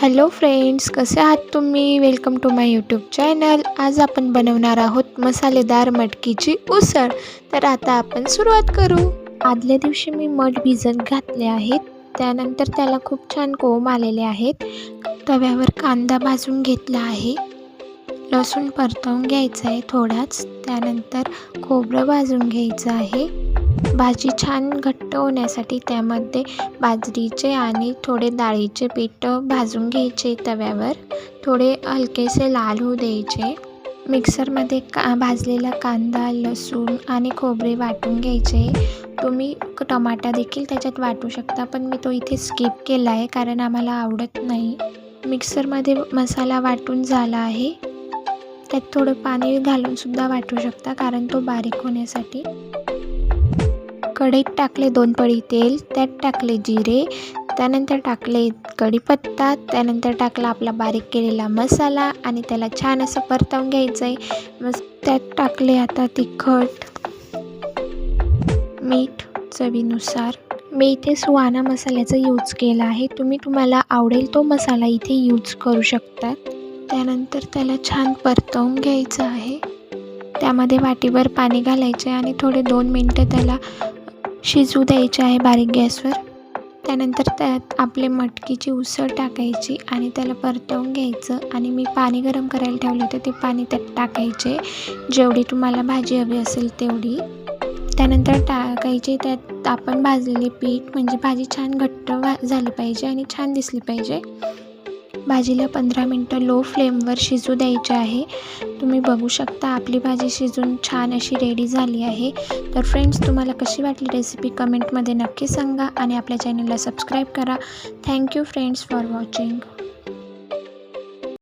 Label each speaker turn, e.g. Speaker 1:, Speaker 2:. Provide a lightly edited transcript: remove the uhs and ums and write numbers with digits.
Speaker 1: Hello friends, कसे आहात तुम्ही? Welcome to my YouTube channel. आज आपण बनवणार आहोत मसालेदार मटकीची उसळ. तर आता आपण सुरुवात करू. आदल्या दिवशी मी मठ भिजत घातले आहेत. त्यानंतर त्याला खूप छान कोंब आलेले आहेत. तव्यावर कांदा भाजून घेतला आहे. लसूण परतवून घ्यायचं आहे थोडाच. त्यानंतर खोबरं भाजून घ्यायचं आहे. भाजी छान घट्ट होण्यासाठी त्यामध्ये बाजरीचे आणि थोडे डाळीचे पीठ भाजून घ्यायचे तव्यावर. थोडे हलकेसे लाल होऊ द्यायचे. मिक्सरमध्ये भाजलेला कांदा, लसूण आणि खोबरे वाटून घ्यायचे. तुम्ही टमाटा देखील त्याच्यात वाटू शकता, पण मी तो इथे स्किप केला आहे कारण आम्हाला आवडत नाही. मिक्सरमध्ये मसाला वाटून झाला आहे. त्यात थोडं पाणी घालून सुद्धा वाटू शकता कारण तो बारीक होण्यासाठी. कढईत टाकले 2 पळी तेल, त्यात टाकले जिरे, त्यानंतर टाकले कढीपत्ता, त्यानंतर टाकला आपला बारीक केलेला मसाला आणि त्याला छान असं परतवून घ्यायचं आहे. त्यात टाकले आता तिखट, मीठ चवीनुसार. मी इथे सुहाना मसाल्याचा यूज केला आहे. तुम्हाला आवडेल तो मसाला इथे यूज करू शकता. त्यानंतर त्याला छान परतवून घ्यायचं आहे. त्यामध्ये वाटीभर पाणी घालायचे आणि थोडे 2 मिनटं त्याला शिजू द्यायचे आहे बारीक गॅसवर. त्यानंतर त्यात आपले मटकीची उसळ टाकायची आणि त्याला परतवून घ्यायचं. आणि मी पाणी गरम करायला ठेवलं होतं, ते पाणी त्यात टाकायचे जेवढी तुम्हाला भाजी हवी असेल तेवढी. त्यानंतर टाकायचे त्यात आपण भाजलेले पीठ. म्हणजे भाजी छान घट्ट झाली पाहिजे आणि छान दिसली पाहिजे. भाजीला 15 मिनटं लो फ्लेमवर शिजू द्यायचे आहे. तुम्ही बघू शकता आपली भाजी शिजून छान अशी रेडी झाली आहे. तर फ्रेंड्स, तुम्हाला कशी वाटली रेसिपी कमेंटमध्ये नक्की सांगा आणि आपल्या चॅनलला सबस्क्राईब करा. Thank you friends for watching.